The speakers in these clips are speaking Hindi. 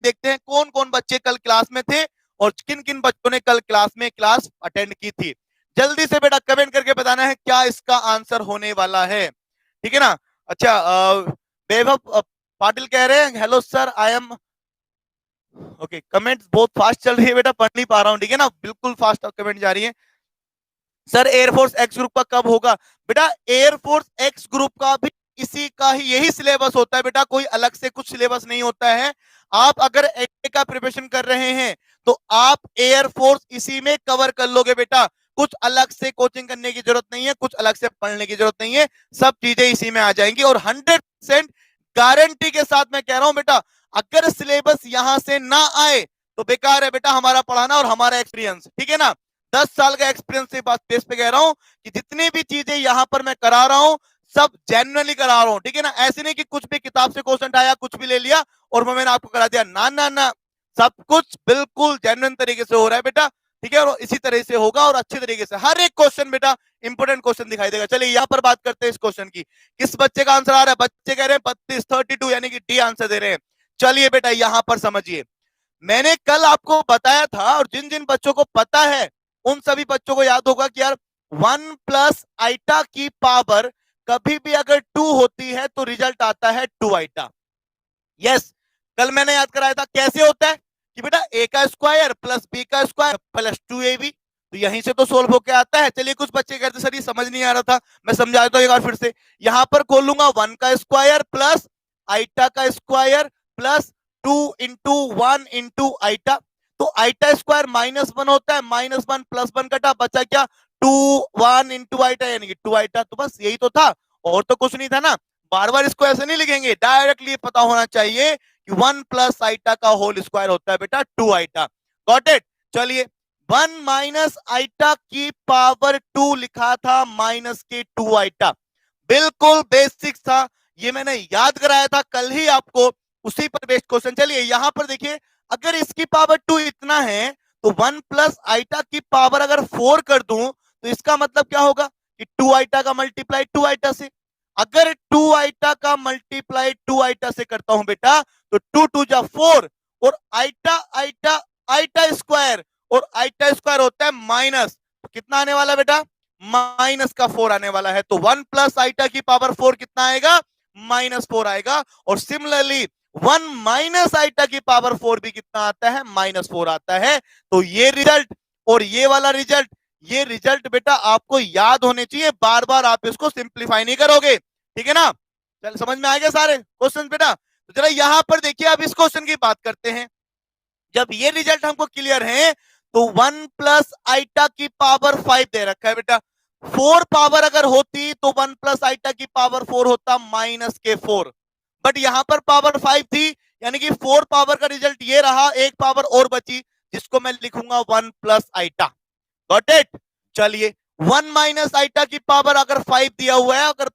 देखते हैं कौन कौन बच्चे कल क्लास में थे और किन किन बच्चों ने कल क्लास में क्लास अटेंड की थी। जल्दी से बेटा कमेंट करके बताना है क्या इसका आंसर होने वाला है, ठीक है ना। अच्छा, वैभव पाटिल कह रहे हैं hello sir I am okay. Comments बहुत फास्ट चल रही है बेटा, पढ़ नहीं पा रहा हूँ, ठीक है ना, बिल्कुल फास्ट कमेंट जा रही है। सर एयरफोर्स एक्स ग्रुप का कब होगा? बेटा एयरफोर्स एक्स ग्रुप का भी इसी का ही यही सिलेबस होता है बेटा, कोई अलग से कुछ सिलेबस नहीं होता है। आप अगर एडे का प्रिपरेशन कर रहे हैं तो आप एयरफोर्स इसी में कवर कर लोगे बेटा, कुछ अलग से कोचिंग करने की जरूरत नहीं है, कुछ अलग से पढ़ने की जरूरत नहीं है, सब चीजें इसी में आ जाएंगी। और 100% गारंटी के साथ मैं कह रहा हूं बेटा, अगर सिलेबस यहां से ना आए तो बेकार है बेटा हमारा पढ़ाना और हमारा एक्सपीरियंस, ठीक है ना। 10 साल का एक्सपीरियंस से बात बेस पे कह रहा हूं कि जितनी भी चीजें यहां पर मैं करा रहा हूं सब जेन्युइनली करा रहा हूं, ठीक है ना। ऐसे नहीं कि कुछ भी किताब से क्वेश्चन आया कुछ भी ले लिया और मैंने आपको करा दिया, ना ना ना, सब कुछ बिल्कुल जेन्युइन तरीके से हो रहा है बेटा, ठीक है। और इसी तरह से होगा और अच्छे तरीके से हर एक क्वेश्चन बेटा इंपोर्टेंट क्वेश्चन दिखाई देगा। चलिए यहां पर बात करते हैं इस क्वेश्चन की, किस बच्चे का आंसर आ रहा है? बच्चे कह रहे हैं 32 यानी कि डी आंसर दे रहे हैं। चलिए बेटा यहां पर समझिए, मैंने कल आपको बताया था और जिन जिन बच्चों को पता है उन सभी बच्चों को याद होगा कि यार 1 + η की पावर कभी भी अगर 2 होती है तो रिजल्ट आता है 2 η। यस, कल मैंने याद कराया था कैसे होता है कि बेटा ए का स्क्वायर प्लस बी का स्क्वायर प्लस 2ab, तो यहीं से तो सोल्व होके आता है। चलिए कुछ बच्चे कहते सर ये समझ नहीं आ रहा था, मैं समझा देता हूं एक बार फिर से। यहां पर खोलूंगा 1 का स्क्वायर प्लस आइटा का स्क्वायर प्लस 2 × 1 × तो आइटा स्क्वायर -1 होता है, -1 + 1 कटा बचा क्या 2 1 × आइटा यानी कि 2 आइटा। तो बस यही तो था और तो कुछ नहीं था ना। बार बार इसको ऐसे नहीं लिखेंगे, डायरेक्टली पता होना चाहिए कि 1 + आइटा का होल स्क्वायर होता है बेटा 2 आइटा। Got it. चलिए 1 - आइटा की पावर 2 लिखा था माइनस के 2 आइटा, बिल्कुल बेसिक था, ये मैंने याद कराया था कल ही आपको, उसी पर बेस्ड क्वेश्चन। चलिए यहां पर देखिए, अगर इसकी पावर 2 इतना है तो 1 + आइटा की पावर अगर 4 कर दूं तो इसका मतलब क्या होगा कि 2 आइटा का मल्टीप्लाई 2 आइटा से। अगर 2 आइटा का मल्टीप्लाई 2 आइटा से करता हूं बेटा तो 2 2 जा 4 और आइटा आइटा आइटा स्क्वायर और आइटा स्क्वायर होता है माइनस, तो कितना आने वाला बेटा -4 आने वाला है। तो 1 + आइटा की पावर 4 कितना आएगा -4 आएगा। और सिमिलरली 1 - आइटा की पावर 4 भी कितना आता है -4 आता है। तो ये रिजल्ट और ये वाला रिजल्ट, ये रिजल्ट बेटा आपको याद होने चाहिए, बार बार आप इसको सिंप्लीफाई नहीं करोगे, ठीक है ना। चल समझ में आ गया सारे क्वेश्चन बेटा। तो जरा यहां पर देखिए, अब इस क्वेश्चन की बात करते हैं। जब ये रिजल्ट हमको क्लियर है तो 1 + आइटा की पावर 5 दे रखा है बेटा, 4 पावर अगर होती तो 1 + आइटा की पावर 4 होता -4, बट यहां पर पावर 5 थी यानी कि 4 पावर का रिजल्ट ये रहा, एक पावर और बची जिसको मैं लिखूंगा 1 + आइटा। Got it. चलिए 1 - आइटा की पावर अगर 5 दिया हुआ है, अगर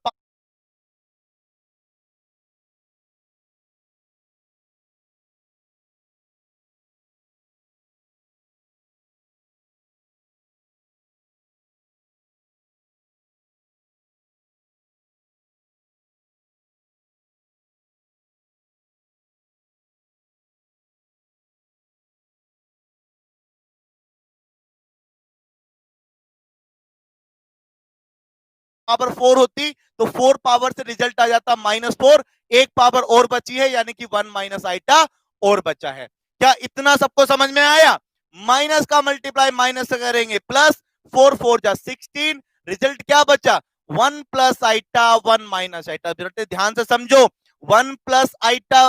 पावर 4 होती तो 4 पावर से रिजल्ट आ जाता -4, एक पावर और बची है यानी कि 1 - आइटा और बचा है। क्या इतना सबको समझ में आया? माइनस का मल्टीप्लाई माइनस से करेंगे प्लस, 4 4 जा 16, रिजल्ट क्या बचा 1 + आइटा 1 - आइटा। ध्यान से समझो, 1 + आइटा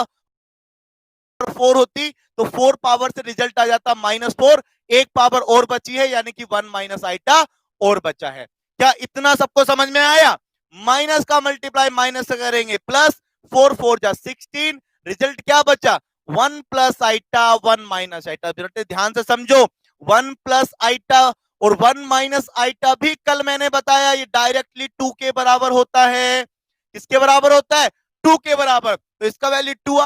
4 होती तो 4 पावर से रिजल्ट आ जाता -4, एक पावर और बची है यानी कि 1 - आइटा और बचा है। क्या इतना सबको समझ में आया? माइनस का मल्टीप्लाई माइनस से करेंगे प्लस, 4 4 जा 16, रिजल्ट क्या बचा 1 + आइटा 1 - आइटा। ध्यान से समझो, 1 + आइटा और 1 - आइटा भी कल मैंने बताया ये डायरेक्टली 2 के बराबर होता है। किसके बराबर होता है? 2 के बराबर। तो इसका वैल्यू 2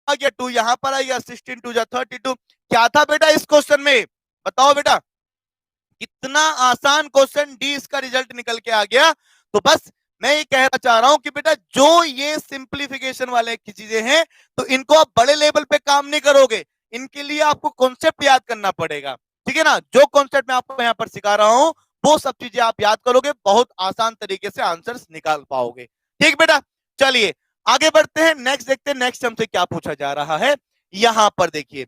आ गया 2, यहां पर आ गया 16 2 जा 32। क्या था बेटा इस क्वेश्चन में, बताओ बेटा, कितना आसान क्वेश्चन, डी इसका रिजल्ट निकल के आ गया। तो बस मैं ये कहना चाह रहा हूं कि बेटा जो ये सिंप्लीफिकेशन वाले की चीजें हैं, तो इनको आप बड़े लेवल पे काम नहीं करोगे, इनके लिए आपको कॉन्सेप्ट याद करना पड़ेगा। ठीक है ना, जो कॉन्सेप्ट मैं आपको यहां पर सिखा रहा हूं वो सब चीजें आप याद करोगे, बहुत आसान तरीके से आंसर्स निकाल पाओगे। ठीक बेटा, चलिए आगे बढ़ते हैं, नेक्स्ट देखते हैं नेक्स्ट हमसे क्या पूछा जा रहा है। यहां पर देखिए,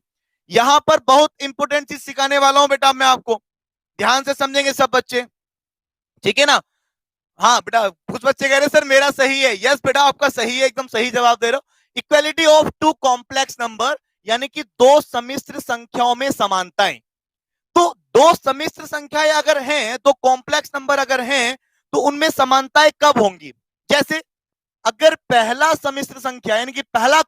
यहां पर बहुत इंपॉर्टेंट चीज सिखाने वाला हूं बेटा मैं आपको, ध्यान से समझेंगे सब बच्चे, ठीक है ना। हाँ बेटा, कुछ बच्चे कह रहे सर मेरा सही है, यस बेटा आपका सही है, एकदम सही जवाब दे रहे हो। Equality of two complex number, यानी कि दो सम्मिश्र संख्याओं में समानताएं। तो दो सम्मिश्र संख्याएं अगर हैं, तो कॉम्प्लेक्स नंबर अगर हैं, तो उनमें समानताएं कब होंगी। जैसे अगर पहला सम्मिश्र संख्या यानी कि पहला